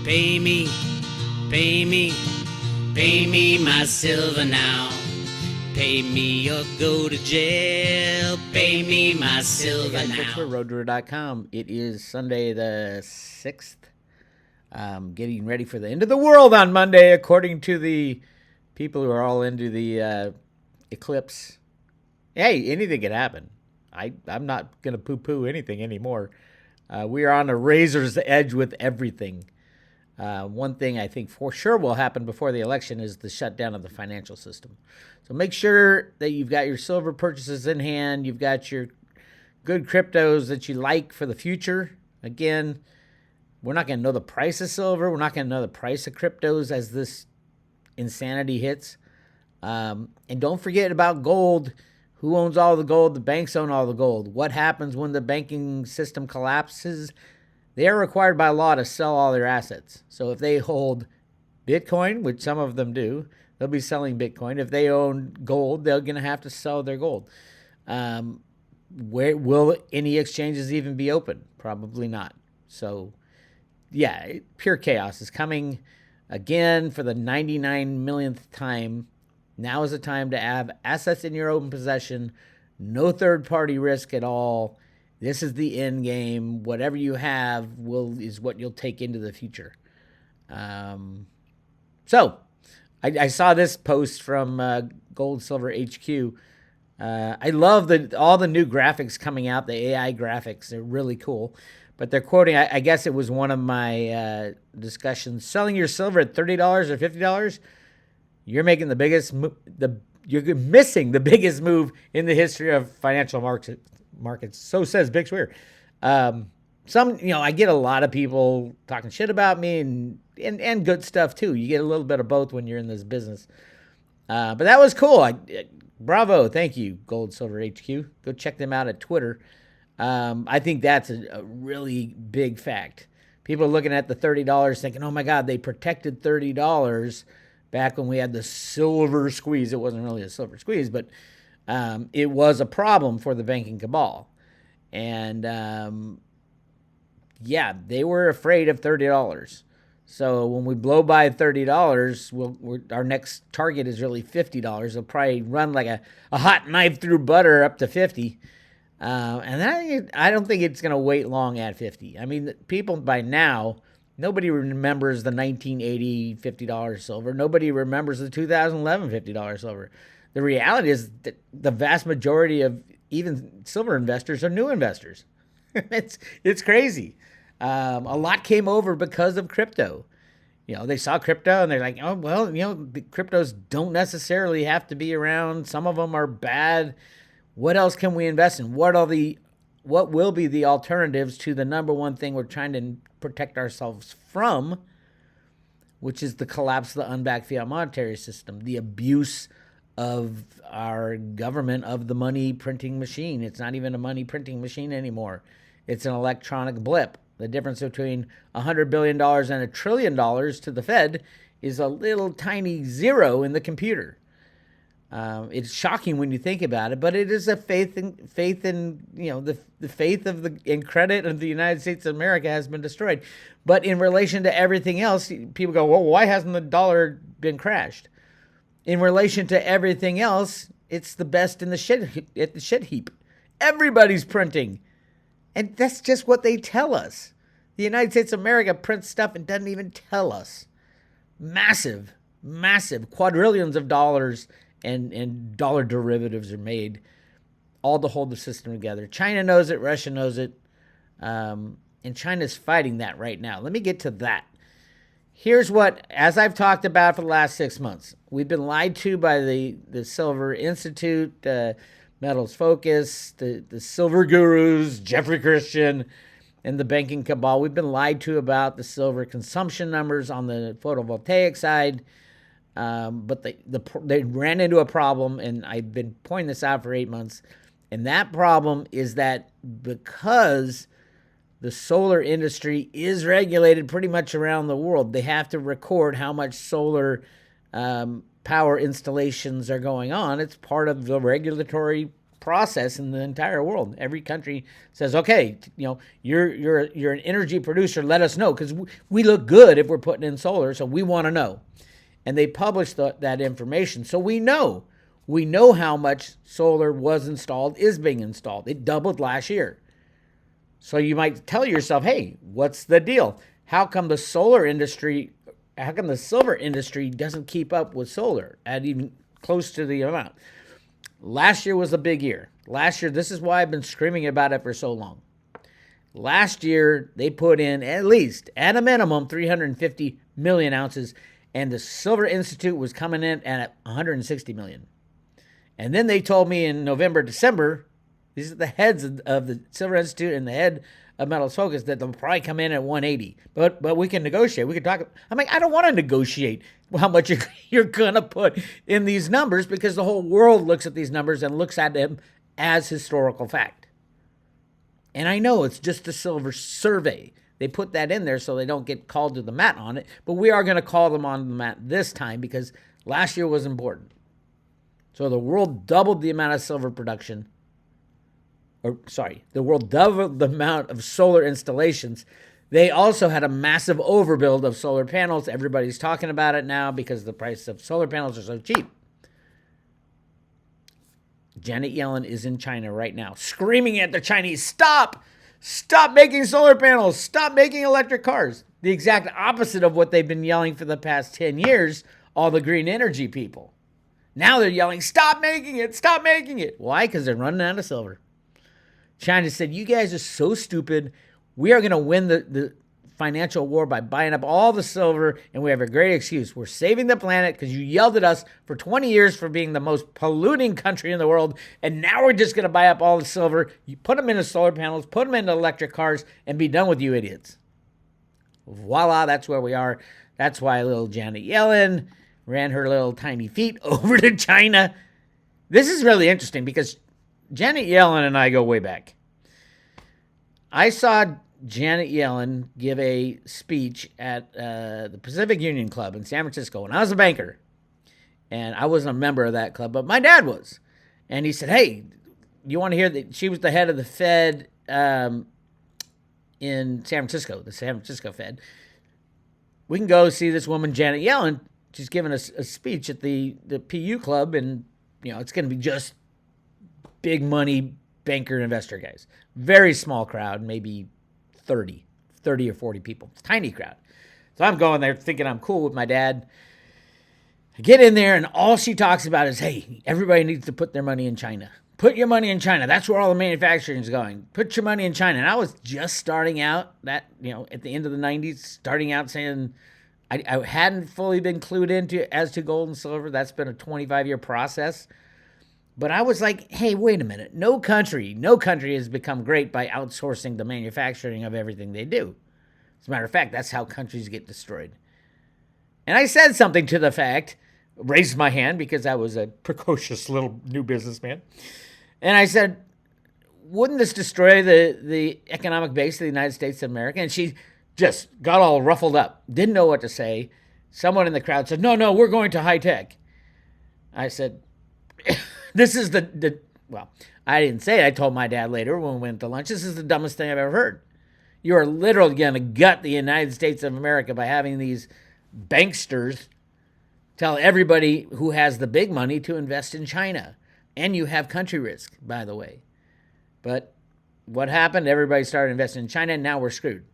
Pay me, pay me, pay me my silver now. Pay me or go to jail. Pay me my silver now. BixWeir.com. It is Sunday the 6th. Getting ready for the end of the world on Monday, according to the people who are all into the eclipse. Hey, anything can happen. I'm not going to poo-poo anything anymore. We are on a razor's edge with everything. One thing I think for sure will happen before the election is the shutdown of the financial system. So make sure that you've got your silver purchases in hand. You've got your good cryptos that you like for the future. Again, we're not going to know the price of silver. We're not going to know the price of cryptos as this insanity hits. And don't forget about gold. Who owns all the gold? The banks own all the gold. What happens when the banking system collapses? They are required by law to sell all their assets. So if they hold Bitcoin, which some of them do, they'll be selling Bitcoin. If they own gold, they're going to have to sell their gold. Where will any exchanges even be open? Probably not. So, yeah, pure chaos is coming again for the 99 millionth time. Now is the time to have assets in your open possession, no third-party risk at all. This is the end game. Whatever you have is what you'll take into the future. So I saw this post from Gold Silver HQ. I love all the new graphics coming out, the AI graphics. They're really cool. But they're quoting, I guess it was one of my discussions, selling your silver at $30 or $50, you're making the biggest you're missing the biggest move in the history of financial markets. So says Bix Weir. I get a lot of people talking shit about me and good stuff too. You get a little bit of both when you're in this business. But that was cool. Bravo. Thank you, Gold Silver HQ. Go check them out at Twitter. I think that's a really big fact. People are looking at the $30 thinking, oh my God, they protected $30 back when we had the silver squeeze. It wasn't really a silver squeeze, but it was a problem for the banking cabal. And they were afraid of $30. So when we blow by $30, our next target is really $50. They'll probably run like a hot knife through butter up to $50. And I don't think it's going to wait long at 50. I mean, people by now, nobody remembers the 1980 $50 silver. Nobody remembers the 2011 $50 silver. The reality is that the vast majority of even silver investors are new investors. It's crazy. A lot came over because of crypto. They saw crypto and they're like, oh, well, the cryptos don't necessarily have to be around. Some of them are bad. What else can we invest in? What will be the alternatives to the number one thing we're trying to protect ourselves from, which is the collapse of the unbacked fiat monetary system, the abuse of our government of the money printing machine. It's not even a money printing machine anymore. It's an electronic blip. The difference between $100 billion and $1 trillion to the Fed is a little tiny zero in the computer. It's shocking when you think about it, but it is a faith in the faith and credit of the United States of America has been destroyed. But in relation to everything else, people go, well, why hasn't the dollar been crashed? In relation to everything else, it's the best in the shit heap. Everybody's printing. And that's just what they tell us. The United States of America prints stuff and doesn't even tell us. Massive quadrillions of dollars and dollar derivatives are made, all to hold the system together. China knows it. Russia knows it. And China's fighting that right now. Let me get to that. Here's what, as I've talked about for the last 6 months, we've been lied to by the Silver Institute, Metals Focus, the Silver Gurus, Jeffrey Christian, and the banking cabal. We've been lied to about the silver consumption numbers on the photovoltaic side. But they ran into a problem, and I've been pointing this out for 8 months. And that problem is that because the solar industry is regulated pretty much around the world, they have to record how much solar power installations are going on. It's part of the regulatory process in the entire world. Every country says, okay, you're an energy producer. Let us know, because we look good if we're putting in solar, so we want to know. And they publish that information, so we know how much solar was installed, is being installed. It doubled last year. So you might tell yourself, hey, what's the deal? How come the silver industry doesn't keep up with solar at even close to the amount? Last year was a big year. Last year, this is why I've been screaming about it for so long. Last year, they put in at a minimum, 350 million ounces, and the Silver Institute was coming in at 160 million. And then they told me in November, December, these are the heads of the Silver Institute and the head of Metals Focus, that they'll probably come in at 180. But we can negotiate. We can talk. I'm like, I don't want to negotiate how much you're going to put in these numbers, because the whole world looks at these numbers and looks at them as historical fact. And I know it's just a silver survey. They put that in there so they don't get called to the mat on it. But we are going to call them on the mat this time, because last year was important. So the world doubled the amount of silver production. The world doubled the amount of solar installations. They also had a massive overbuild of solar panels. Everybody's talking about it now because the price of solar panels are so cheap. Janet Yellen is in China right now, screaming at the Chinese, stop making solar panels, stop making electric cars. The exact opposite of what they've been yelling for the past 10 years, all the green energy people. Now they're yelling, stop making it. Why? Because they're running out of silver. China said, you guys are so stupid. We are going to win the financial war by buying up all the silver, and we have a great excuse. We're saving the planet because you yelled at us for 20 years for being the most polluting country in the world, and now we're just going to buy up all the silver. You put them into solar panels, put them into electric cars, and be done with you idiots. Voila, that's where we are. That's why little Janet Yellen ran her little tiny feet over to China. This is really interesting because Janet Yellen and I go way back. I saw Janet Yellen give a speech at the Pacific Union Club in San Francisco when I was a banker. And I wasn't a member of that club, but my dad was. And he said, hey, you want to hear that she was the head of the Fed in San Francisco, the San Francisco Fed. We can go see this woman, Janet Yellen. She's giving us a speech at the PU Club, and it's going to be just big money banker investor guys. Very small crowd, maybe 30 or 40 people. It's a tiny crowd. So I'm going there thinking I'm cool with my dad. I get in there and all she talks about is, hey, everybody needs to put their money in China. Put your money in China. That's where all the manufacturing is going. Put your money in China. And I was just starting out at the end of the 90s, starting out saying I hadn't fully been clued into as to gold and silver. That's been a 25-year process. But I was like, hey, wait a minute. No country has become great by outsourcing the manufacturing of everything they do. As a matter of fact, that's how countries get destroyed. And I said something to the fact, raised my hand because I was a precocious little new businessman. And I said, wouldn't this destroy the economic base of the United States of America? And she just got all ruffled up, didn't know what to say. Someone in the crowd said, no, we're going to high tech. I said, this is well, I didn't say it. I told my dad later when we went to lunch, this is the dumbest thing I've ever heard. You are literally going to gut the United States of America by having these banksters tell everybody who has the big money to invest in China. And you have country risk, by the way. But what happened? Everybody started investing in China, and now we're screwed.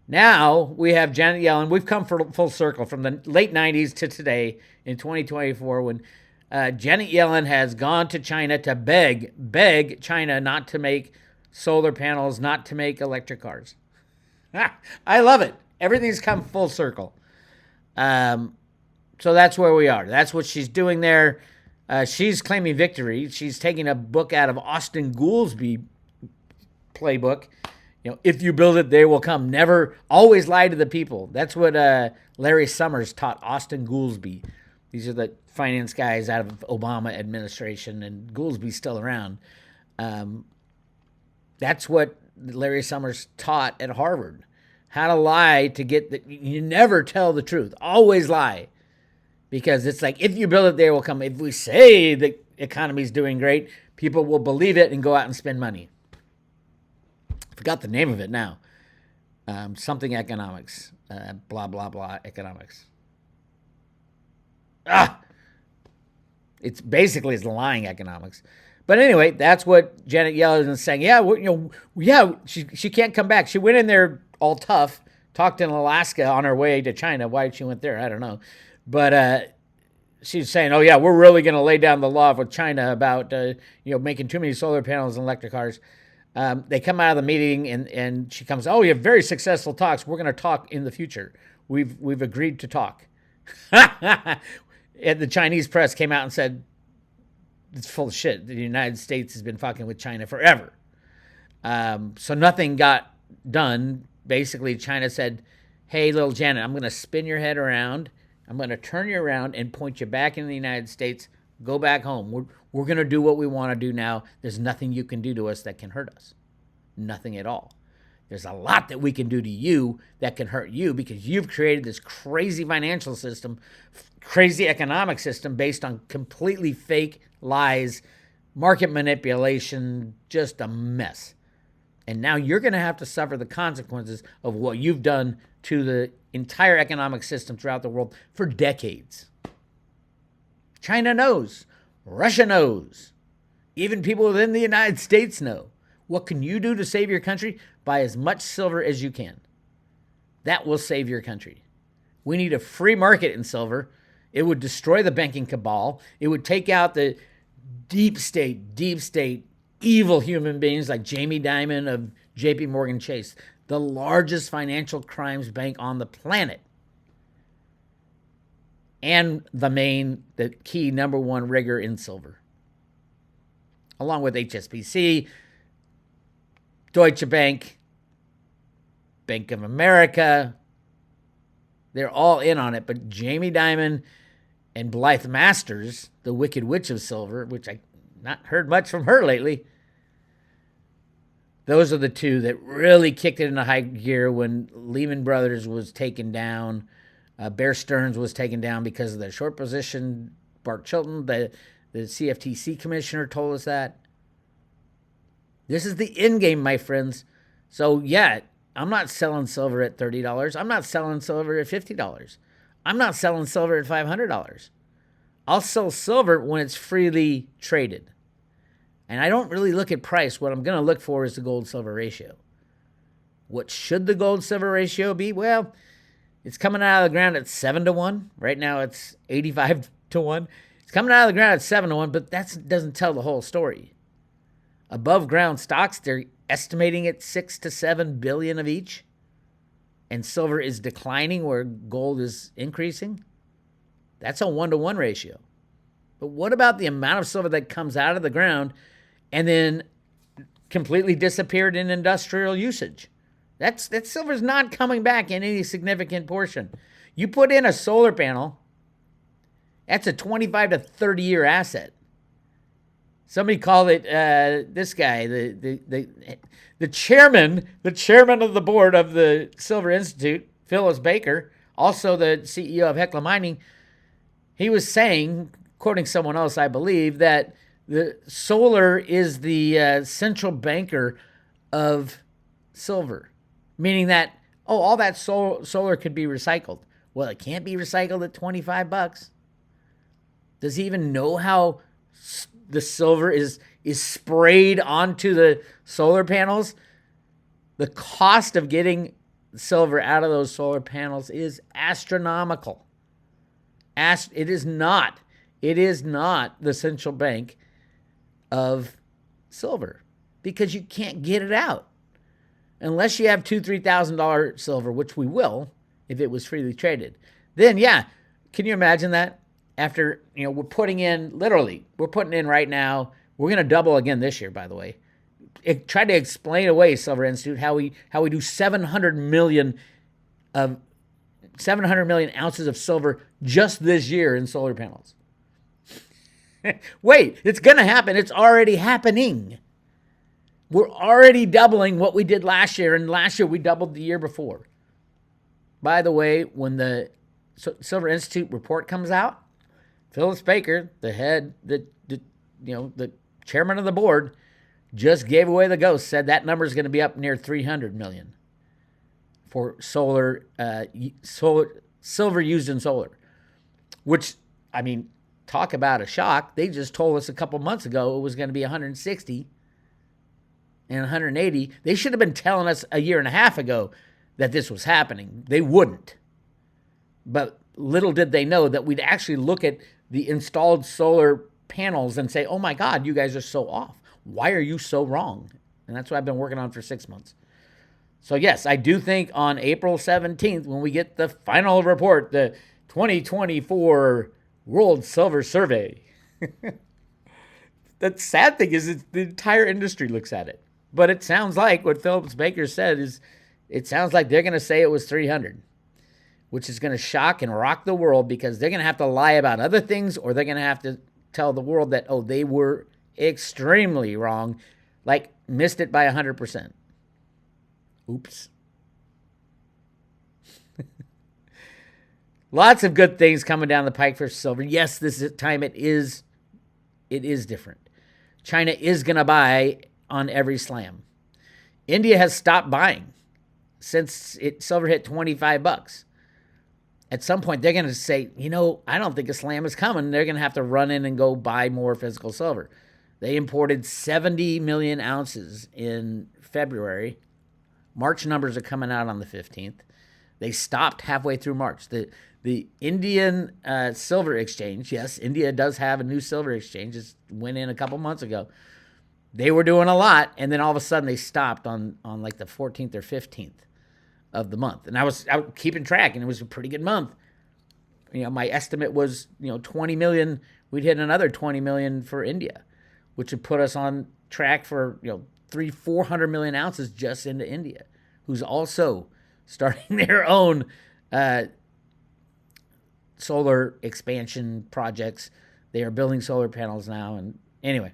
Now we have Janet Yellen. We've come full circle from the late 90s to today in 2024 when Janet Yellen has gone to China to beg China not to make solar panels, not to make electric cars. I love it. Everything's come full circle. So that's where we are. That's what she's doing there. She's claiming victory. She's taking a book out of Austin Goolsbee playbook. If you build it, they will come. Never, always lie to the people. That's what Larry Summers taught Austin Goolsbee. These are the finance guys out of Obama administration, and Goolsbee's still around. That's what Larry Summers taught at Harvard. How to lie to get you never tell the truth. Always lie. Because it's like, if you build it, they will come. If we say the economy's doing great, people will believe it and go out and spend money. I forgot the name of it now. Something economics. Blah, blah, blah economics. It's lying economics. But anyway, that's what Janet Yellen is saying. She can't come back. She went in there all tough, talked in Alaska on her way to China. Why she went there, I don't know. But she's saying, we're really going to lay down the law with China about making too many solar panels and electric cars. They come out of the meeting and she comes, we have very successful talks. We're going to talk in the future. We've agreed to talk. And the Chinese press came out and said, it's full of shit. The United States has been fucking with China forever. So nothing got done. Basically, China said, hey, little Janet, I'm going to spin your head around. I'm going to turn you around and point you back into the United States. Go back home. We're going to do what we want to do now. There's nothing you can do to us that can hurt us. Nothing at all. There's a lot that we can do to you that can hurt you because you've created this crazy financial system, crazy economic system based on completely fake lies, market manipulation, just a mess. And now you're going to have to suffer the consequences of what you've done to the entire economic system throughout the world for decades. China knows. Russia knows. Even people within the United States know. What can you do to save your country? Buy as much silver as you can. That will save your country. We need a free market in silver. It would destroy the banking cabal. It would take out the deep state, evil human beings like Jamie Dimon of JP Morgan Chase, the largest financial crimes bank on the planet. And the key number one rigger in silver. Along with HSBC, Deutsche Bank, Bank of America. They're all in on it. But Jamie Dimon and Blythe Masters, the Wicked Witch of Silver, which I not heard much from her lately, those are the two that really kicked it into high gear when Lehman Brothers was taken down. Bear Stearns was taken down because of the short position. Bart Chilton, the CFTC commissioner, told us that. This is the end game, my friends. So, I'm not selling silver at $30. I'm not selling silver at $50. I'm not selling silver at $500. I'll sell silver when it's freely traded. And I don't really look at price. What I'm going to look for is the gold-silver ratio. What should the gold-silver ratio be? Well, it's coming out of the ground at 7-1. Right now it's 85-1. It's coming out of the ground at 7-1, but that doesn't tell the whole story. Above ground stocks, they're estimating at 6 to 7 billion of each. And silver is declining where gold is increasing. That's a 1-to-1 ratio. But what about the amount of silver that comes out of the ground and then completely disappeared in industrial usage? That silver's not coming back in any significant portion. You put in a solar panel, that's a 25 to 30 year asset. Somebody called it this guy, the chairman of the board of the Silver Institute, Phyllis Baker, also the CEO of Hecla Mining. He was saying, quoting someone else, I believe, that the solar is the central banker of silver, meaning that all that solar could be recycled. Well, it can't be recycled at $25. Does he even know how the silver is sprayed onto the solar panels? The cost of getting silver out of those solar panels is astronomical. It is not the central bank of silver because you can't get it out unless you have $2,000-$3,000 silver, which we will if it was freely traded. Then can you imagine that? After, we're putting in right now, we're going to double again this year, by the way. Try to explain away, Silver Institute, how we do 700 million ounces of silver just this year in solar panels. Wait, it's going to happen. It's already happening. We're already doubling what we did last year, and last year we doubled the year before. By the way, when the Silver Institute report comes out, Phyllis Baker, the chairman of the board, just gave away the ghost, said that number is going to be up near 300 million for silver used in solar, which, I mean, talk about a shock. They just told us a couple months ago it was going to be 160 and 180. They should have been telling us a year and a half ago that this was happening. They wouldn't. But little did they know that we'd actually look at the installed solar panels and say, oh my God, you guys are so off. Why are you so wrong? And that's what I've been working on for 6 months. So yes, I do think on April 17th, when we get the final report, the 2024 World Silver Survey, the sad thing is the entire industry looks at it. But it sounds like what Phillips Baker said is, it sounds like they're going to say it was 300, which is going to shock and rock the world, because they're going to have to lie about other things, or they're going to have to tell the world that, oh, they were extremely wrong, like missed it by 100%. Oops. Lots of good things coming down the pike for silver. Yes, this time it is different. China is going to buy on every slam. India has stopped buying since silver hit $25. At some point, they're going to say, I don't think a slam is coming. They're going to have to run in and go buy more physical silver. They imported 70 million ounces in February. March numbers are coming out on the 15th. They stopped halfway through March. The Indian Silver Exchange, yes, India does have a new silver exchange. It went in a couple months ago. They were doing a lot, and then all of a sudden they stopped on like the 14th or 15th of the month. And I was keeping track, and it was a pretty good month. My estimate was, 20 million. We'd hit another 20 million for India, which would put us on track for, 400 million ounces just into India, who's also starting their own solar expansion projects. They are building solar panels now. And anyway,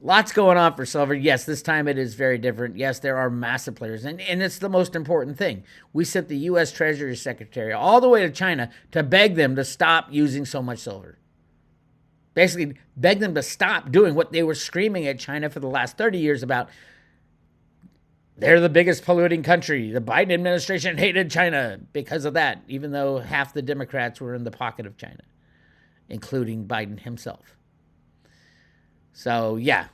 lots going on for silver. Yes, this time it is very different. Yes, there are massive players. And it's the most important thing. We sent the U.S. Treasury Secretary all the way to China to beg them to stop using so much silver. Basically, beg them to stop doing what they were screaming at China for the last 30 years about. They're the biggest polluting country. The Biden administration hated China because of that, even though half the Democrats were in the pocket of China, including Biden himself. So, yeah.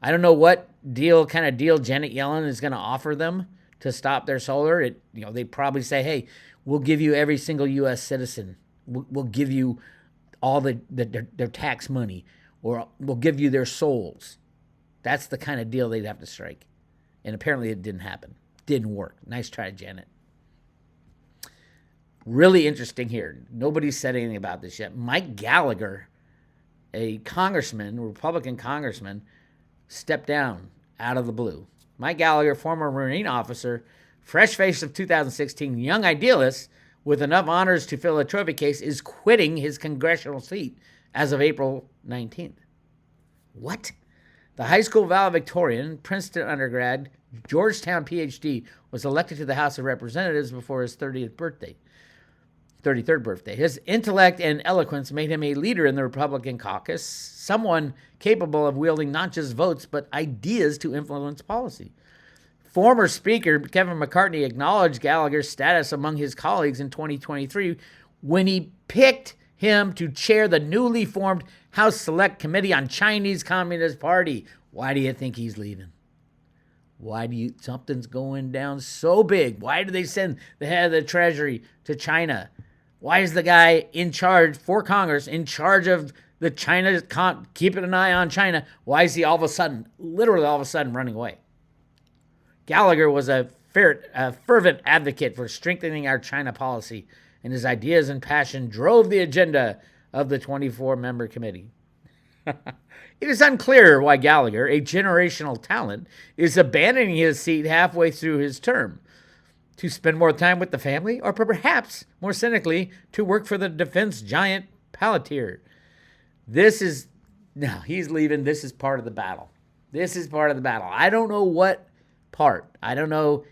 I don't know what kind of deal Janet Yellen is going to offer them to stop their solar. They probably say, hey, we'll give you every single U.S. citizen. We'll give you all their tax money, or we'll give you their souls. That's the kind of deal they'd have to strike. And apparently it didn't happen. Didn't work. Nice try, Janet. Really interesting here. Nobody's said anything about this yet. Mike Gallagher, a Republican congressman, stepped down out of the blue. Mike Gallagher, former Marine officer, fresh face of 2016, young idealist with enough honors to fill a trophy case, is quitting his congressional seat as of April 19th. What? The high school valedictorian, Princeton undergrad, Georgetown PhD, was elected to the House of Representatives before his 33rd birthday. His intellect and eloquence made him a leader in the Republican caucus, someone capable of wielding not just votes, but ideas to influence policy. Former Speaker Kevin McCarthy acknowledged Gallagher's status among his colleagues in 2023 when he picked him to chair the newly formed House Select Committee on Chinese Communist Party. Why do you think he's leaving? Something's going down so big. Why do they send the head of the Treasury to China? Why is the guy in charge for Congress, in charge of the China, keeping an eye on China? Why is he literally all of a sudden running away? Gallagher was a fervent advocate for strengthening our China policy, and his ideas and passion drove the agenda of the 24-member committee. It is unclear why Gallagher, a generational talent, is abandoning his seat halfway through his term. To spend more time with the family, or perhaps, more cynically, to work for the defense giant Palantir. He's leaving. This is part of the battle. I don't know what part. I don't know.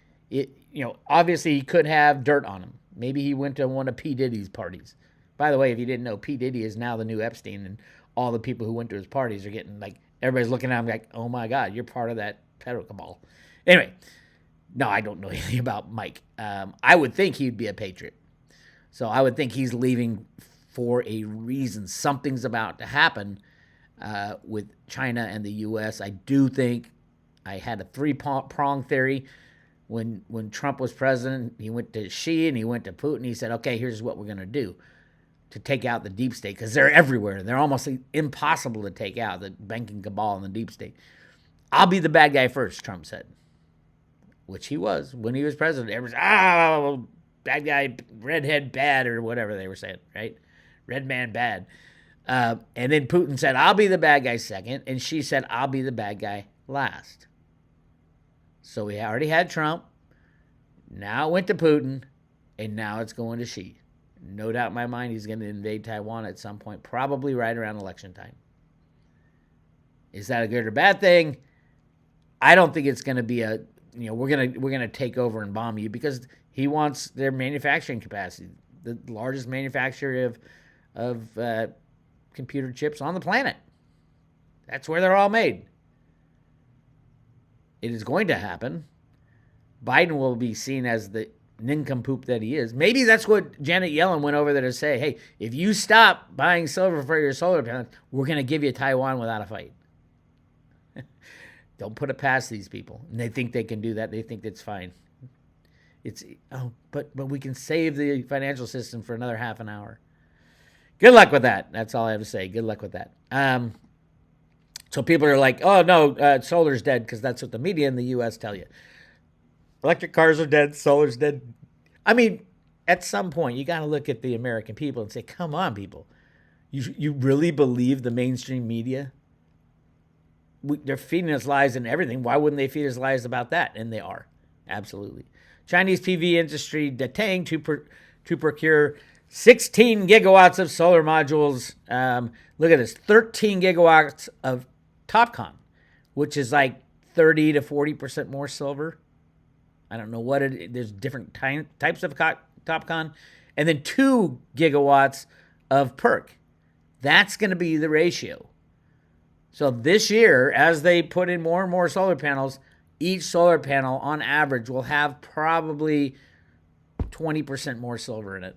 Obviously he could have dirt on him. Maybe he went to one of P. Diddy's parties. By the way, if you didn't know, P. Diddy is now the new Epstein, and all the people who went to his parties are getting like, everybody's looking at him like, oh my God, you're part of that pedo cabal. Anyway, no, I don't know anything about Mike. I would think he'd be a patriot. So I would think he's leaving for a reason. Something's about to happen with China and the U.S. I do think I had a three-prong theory. When Trump was president, he went to Xi and he went to Putin. He said, okay, here's what we're going to do to take out the deep state, because they're everywhere. They're almost impossible to take out, the banking cabal and the deep state. I'll be the bad guy first, Trump said, which he was when he was president. Everyone's, bad guy, redhead bad, or whatever they were saying, right? Red man bad. And then Putin said, I'll be the bad guy second. And Xi said, I'll be the bad guy last. So we already had Trump. Now it went to Putin. And now it's going to Xi. No doubt in my mind he's going to invade Taiwan at some point, probably right around election time. Is that a good or bad thing? I don't think it's going to be we're going to take over and bomb you, because he wants their manufacturing capacity, the largest manufacturer of computer chips on the planet. That's where they're all made. It is going to happen. Biden will be seen as the nincompoop that he is. Maybe that's what Janet Yellen went over there to say. Hey, if you stop buying silver for your solar panels, we're going to give you Taiwan without a fight. Don't put it past these people. And they think they can do that. They think it's fine. But we can save the financial system for another half an hour. Good luck with that. That's all I have to say. Good luck with that. So people are like, oh, no, solar's dead, because that's what the media in the U.S. tell you. Electric cars are dead. Solar's dead. I mean, at some point, you got to look at the American people and say, come on, people. You really believe the mainstream media? They're feeding us lies and everything. Why wouldn't they feed us lies about that? And they are. Absolutely. Chinese PV industry detained to procure 16 gigawatts of solar modules. Look at this, 13 gigawatts of TOPCon, which is like 30 to 40% more silver. I don't know what there's different types of TOPCon. And then 2 gigawatts of PERC. That's going to be the ratio. So this year, as they put in more and more solar panels, each solar panel on average will have probably 20% more silver in it.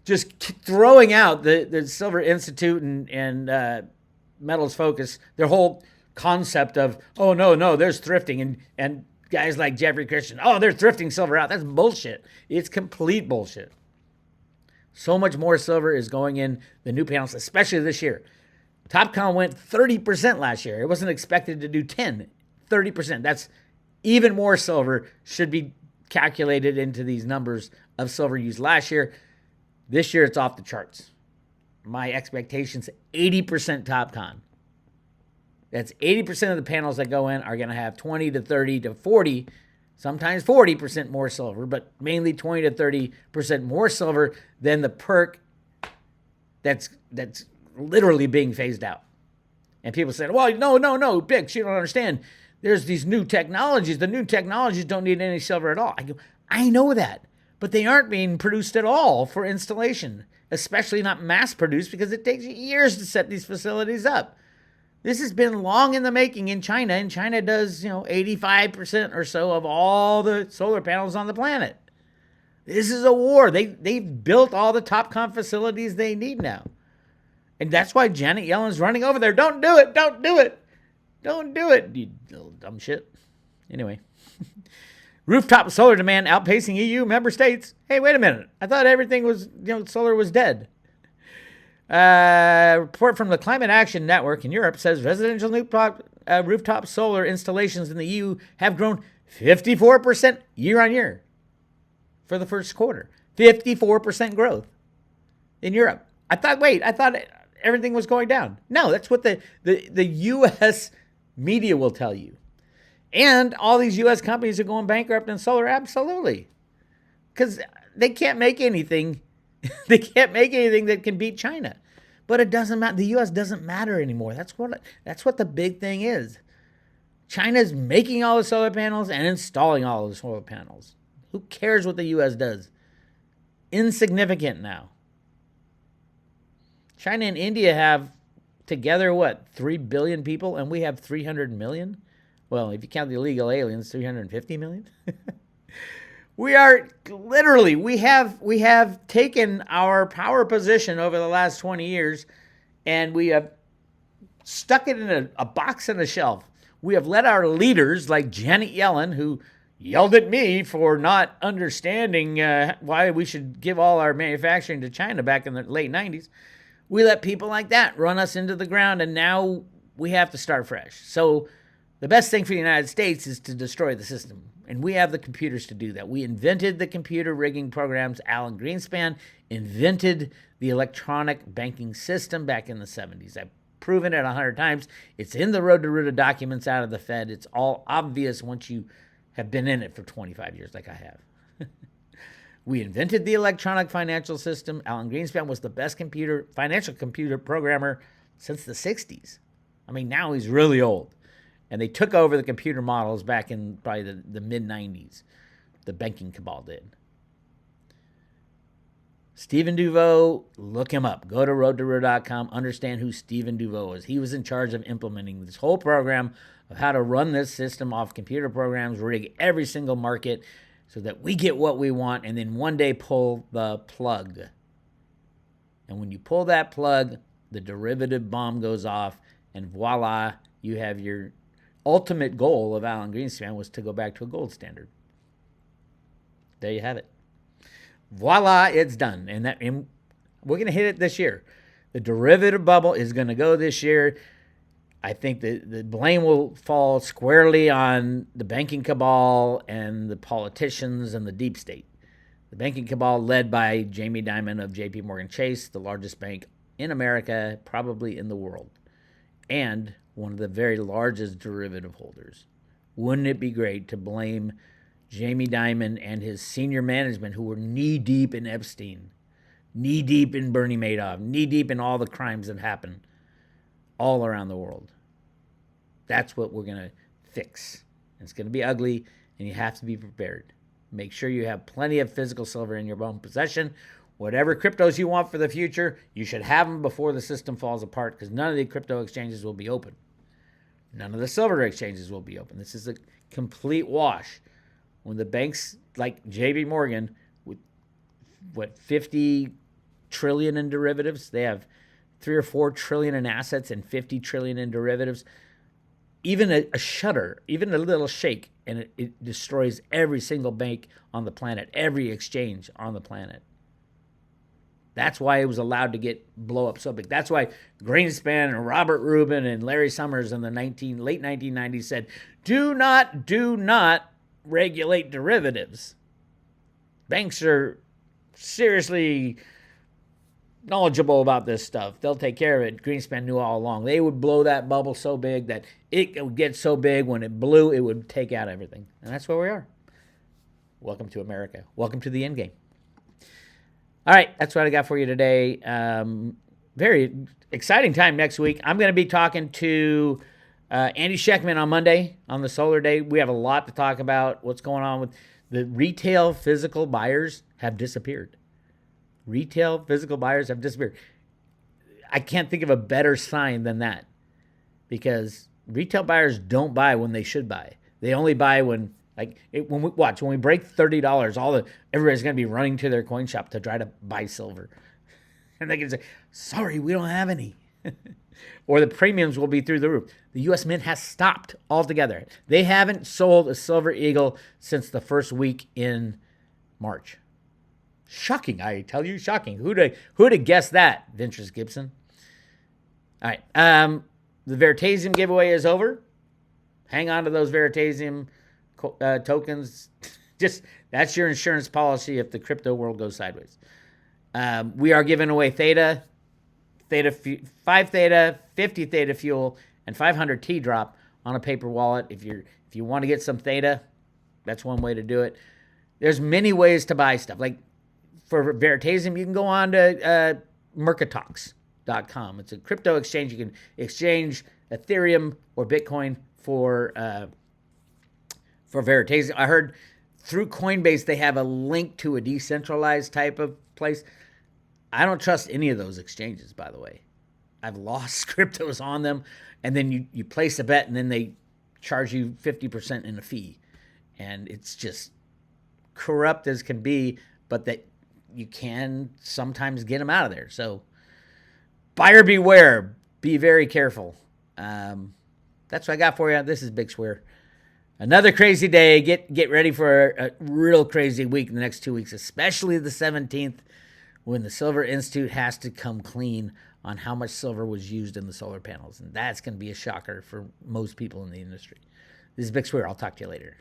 Just throwing out the Silver Institute and Metals Focus, their whole concept of, oh, no, there's thrifting. And guys like Jeffrey Christian, oh, they're thrifting silver out. That's bullshit. It's complete bullshit. So much more silver is going in the new panels, especially this year. TOPCon went 30% last year. It wasn't expected to do 30%. That's even more silver should be calculated into these numbers of silver used last year. This year, it's off the charts. My expectations, 80% TOPCon. That's 80% of the panels that go in are going to have 20 to 30 to 40, sometimes 40% more silver, but mainly 20 to 30% more silver than the PERC that's literally being phased out. And people said, well, no, Bix, you don't understand. There's these new technologies. The new technologies don't need any silver at all. I go, I know that, but they aren't being produced at all for installation, especially not mass produced, because it takes years to set these facilities up. This has been long in the making in China, and China does, 85% or so of all the solar panels on the planet. This is a war. They've built all the TOPCon facilities they need now. And that's why Janet Yellen's running over there. Don't do it. Don't do it. Don't do it, you little dumb shit. Anyway. Rooftop solar demand outpacing EU member states. Hey, wait a minute. I thought everything was, solar was dead. Report from the Climate Action Network in Europe says residential rooftop solar installations in the EU have grown 54% year on year for the first quarter. 54% growth in Europe. I thought everything was going down. No, that's what the U.S. media will tell you. And all these U.S. companies are going bankrupt in solar, absolutely. Because they can't make anything. They can't make anything that can beat China. But it doesn't matter. The U.S. doesn't matter anymore. That's what the big thing is. China's making all the solar panels and installing all the solar panels. Who cares what the U.S. does? Insignificant now. China and India have together, 3 billion people, and we have 300 million? Well, if you count the illegal aliens, 350 million? We are literally, we have taken our power position over the last 20 years and we have stuck it in a box on a shelf. We have let our leaders like Janet Yellen, who yelled at me for not understanding why we should give all our manufacturing to China back in the late 90s. We let people like that run us into the ground, and now we have to start fresh. So the best thing for the United States is to destroy the system. And we have the computers to do that. We invented the computer rigging programs. Alan Greenspan invented the electronic banking system back in the 70s. I've proven it 100 times. It's in the Road to Ruta documents out of the Fed. It's all obvious once you have been in it for 25 years like I have. We invented the electronic financial system. Alan Greenspan was the best financial computer programmer since the 60s. I mean, now he's really old. And they took over the computer models back in probably the mid-90s. The banking cabal did. Stephen Duveau, look him up. Go to roadtoroot.com. Understand who Stephen Duveau is. He was in charge of implementing this whole program of how to run this system off computer programs, rig every single market so that we get what we want, and then one day pull the plug. And when you pull that plug, the derivative bomb goes off, and voila, you have your ultimate goal of Alan Greenspan was to go back to a gold standard. There you have it. Voila, it's done. And we're going to hit it this year. The derivative bubble is going to go this year. I think the blame will fall squarely on the banking cabal and the politicians and the deep state. The banking cabal led by Jamie Dimon of J.P. Morgan Chase, the largest bank in America, probably in the world, and one of the very largest derivative holders. Wouldn't it be great to blame Jamie Dimon and his senior management who were knee-deep in Epstein, knee-deep in Bernie Madoff, knee-deep in all the crimes that happen all around the world? That's what we're going to fix. It's going to be ugly, and you have to be prepared. Make sure you have plenty of physical silver in your own possession. Whatever cryptos you want for the future, you should have them before the system falls apart, because none of the crypto exchanges will be open. None of the silver exchanges will be open. This is a complete wash. When the banks like JP Morgan, with 50 trillion in derivatives, they have 3 or 4 trillion in assets and 50 trillion in derivatives. Even a shudder, even a little shake, and it destroys every single bank on the planet, every exchange on the planet. That's why it was allowed to blow up so big. That's why Greenspan and Robert Rubin and Larry Summers in the late 1990s said, do not regulate derivatives. Banks are seriously knowledgeable about this stuff. They'll take care of it. Greenspan knew all along. They would blow that bubble so big that it would get so big when it blew, it would take out everything. And that's where we are. Welcome to America. Welcome to the end game. All right, that's what I got for you today. Very exciting time next week. I'm going to be talking to Andy Scheckman on Monday on the Solar Day. We have a lot to talk about. What's going on with the retail physical buyers have disappeared. Retail physical buyers have disappeared. I can't think of a better sign than that, because retail buyers don't buy when they should buy. They only buy when when we break $30, everybody's going to be running to their coin shop to try to buy silver. And they can say, sorry, we don't have any. Or the premiums will be through the roof. The U.S. Mint has stopped altogether. They haven't sold a silver eagle since the first week in March. Shocking, I tell you, shocking. Who'd have guessed that, Ventures Gibson? All right. The Veritasium giveaway is over. Hang on to those Veritasium tokens. Just that's your insurance policy if the crypto world goes sideways. We are giving away Theta, 5 Theta, 50 Theta fuel, and 500 T drop on a paper wallet. If you want to get some Theta, that's one way to do it. There's many ways to buy stuff. Like for Veritasium, you can go on to Mercatox.com. It's a crypto exchange. You can exchange Ethereum or Bitcoin for Veritasium. I heard through Coinbase they have a link to a decentralized type of place. I don't trust any of those exchanges, by the way. I've lost cryptos on them, and then you place a bet, and then they charge you 50% in a fee. And it's just corrupt as can be, but that you can sometimes get them out of there. So buyer beware. Be very careful. That's what I got for you. This is Bix Weir. Another crazy day. Get ready for a real crazy week in the next 2 weeks, especially the 17th, when the Silver Institute has to come clean on how much silver was used in the solar panels. And that's going to be a shocker for most people in the industry. This is Bix Weir. I'll talk to you later.